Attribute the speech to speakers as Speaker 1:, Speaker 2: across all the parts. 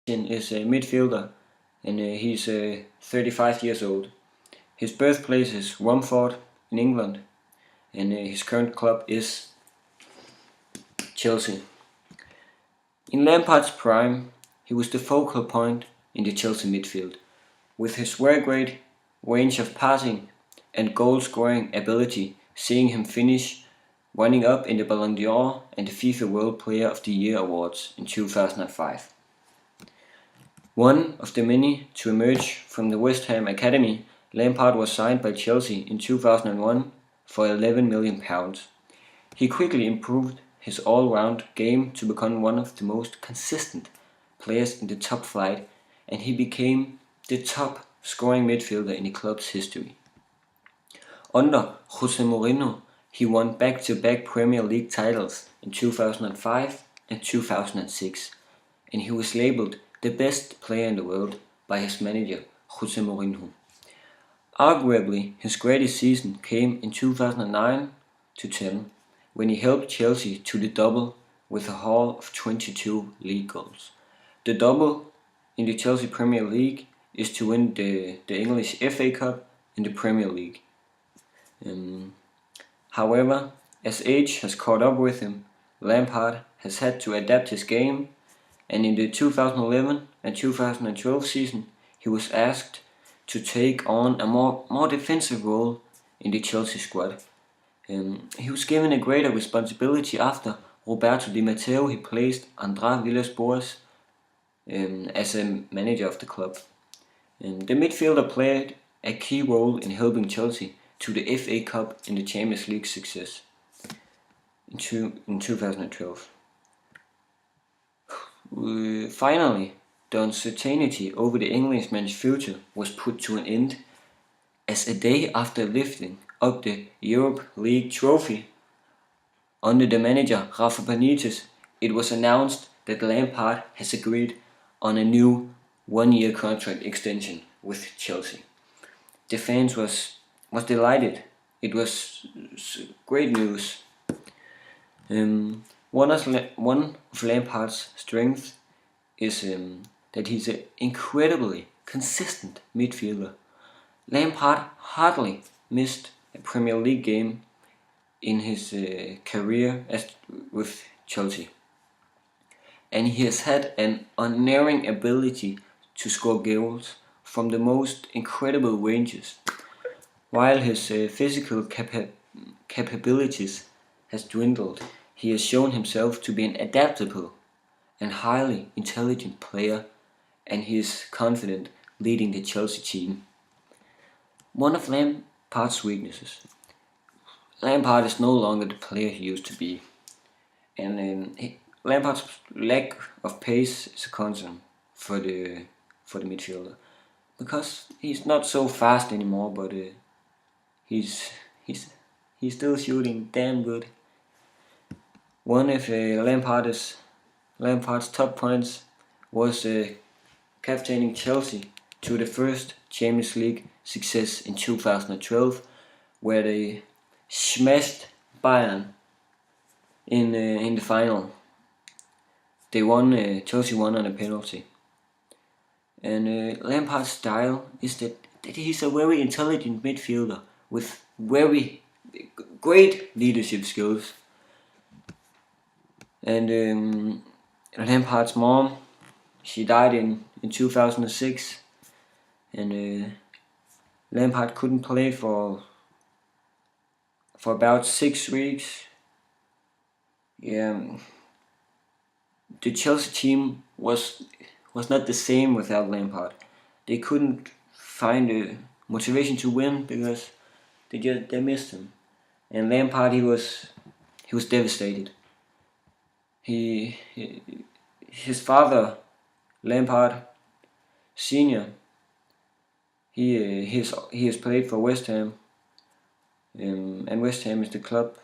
Speaker 1: is a midfielder, and he's 35 years old. His birthplace is Romford in England, and his current club is Chelsea. In Lampard's prime, he was the focal point in the Chelsea midfield, with his very great range of passing and goal-scoring ability, seeing him finish running up in the Ballon d'Or and the FIFA World Player of the Year awards in 2005. One of the many to emerge from the West Ham Academy, Lampard was signed by Chelsea in 2001 for £11 million. He quickly improved his all-round game to become one of the most consistent players in the top flight, and he became the top scoring midfielder in the club's history. Under Jose Mourinho, he won back-to-back Premier League titles in 2005 and 2006, and he was labelled the best player in the world by his manager Jose Mourinho. Arguably, his greatest season came in 2009-10, when he helped Chelsea to the double with a haul of 22 league goals. The double in the Chelsea Premier League is to win the English FA Cup and the Premier League. However, as age has caught up with him, Lampard has had to adapt his game, and in the 2011 and 2012 season he was asked to take on a more defensive role in the Chelsea squad. He was given a greater responsibility after Roberto Di Matteo. He placed André Villas-Boas as a manager of the club. The midfielder played a key role in helping Chelsea to the FA Cup and the Champions League success in 2012. Finally, the uncertainty over the Englishman's future was put to an end, as a day after lifting up the Europa League trophy under the manager Rafa Benitez, it was announced that Lampard has agreed on a new one-year contract extension with Chelsea. The fans was delighted. It was great news. One of Lampard's strengths is that he's an incredibly consistent midfielder. Lampard hardly missed a Premier League game in his career with Chelsea, and he has had an unerring ability to score goals from the most incredible ranges. While his physical capabilities has dwindled, he has shown himself to be an adaptable and highly intelligent player, and he is confident leading the Chelsea team. One of Lampard's weaknesses. Lampard is no longer the player he used to be, and Lampard's lack of pace is a concern for the midfielder, because he's not so fast anymore, but he's still shooting damn good. One of Lampard's top points was captaining Chelsea to the first Champions League success in 2012, where they smashed Bayern in the final. They won. Chelsea won on a penalty. And Lampard's style is that he's a very intelligent midfielder with very great leadership skills. And Lampard's mom, she died in 2006, and Lampard couldn't play for about 6 weeks. The Chelsea team was not the same without Lampard. They couldn't find a motivation to win because they missed him. And Lampard, he was devastated. His father, Lampard Senior, he has played for West Ham, and West Ham is the club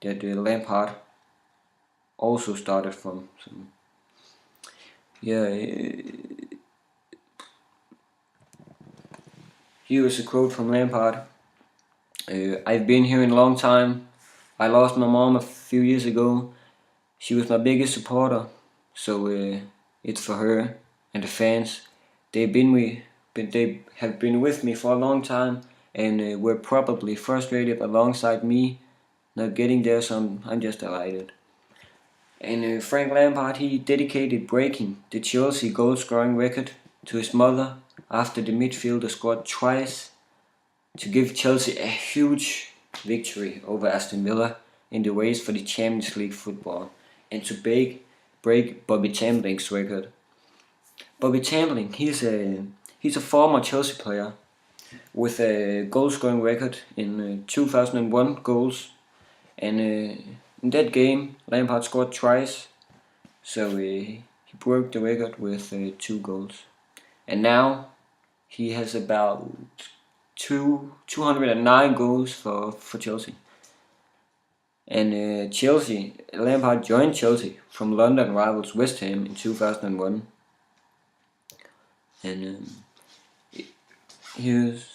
Speaker 1: that Lampard also started from. So, here is a quote from Lampard. I've been here in a long time. I lost my mom a few years ago. She was my biggest supporter, so it's for her and the fans, they have been with me for a long time, and were probably frustrated alongside me not getting there, so I'm just delighted. And Frank Lampard, he dedicated breaking the Chelsea goal scoring record to his mother after the midfielder scored twice to give Chelsea a huge victory over Aston Villa in the race for the Champions League football, and to break Bobby Chamberlain's record. Bobby Chamberlain, he's a former Chelsea player with a goal scoring record in 2001 goals, and in that game Lampard scored twice, so he broke the record with 2 goals. And now he has about 209 goals for Chelsea. And Lampard joined Chelsea from London rivals West Ham in 2001. And here's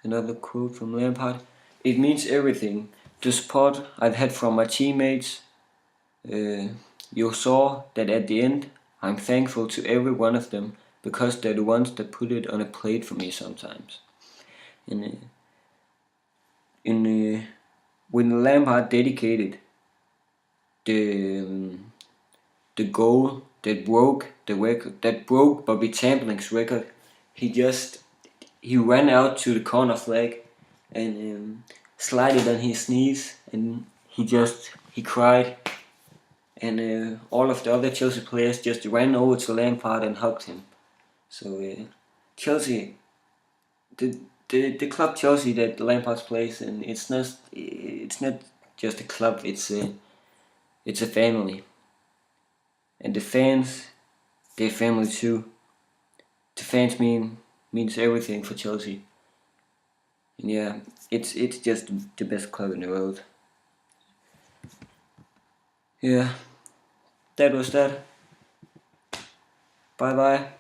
Speaker 1: another quote from Lampard. "It means everything. The support I've had from my teammates. You saw that at the end. I'm thankful to every one of them because they're the ones that put it on a plate for me sometimes." And when Lampard dedicated the goal that broke the record, that broke Bobby Chamberlain's record, he ran out to the corner flag and slided on his knees, and he cried, and all of the other Chelsea players just ran over to Lampard and hugged him. So Chelsea, the club Chelsea that Lampard plays in, it's not just a club, it's a family, and the fans, they're family too. The fans means everything for Chelsea, and yeah, it's just the best club in the world. Yeah, that was that. Bye bye.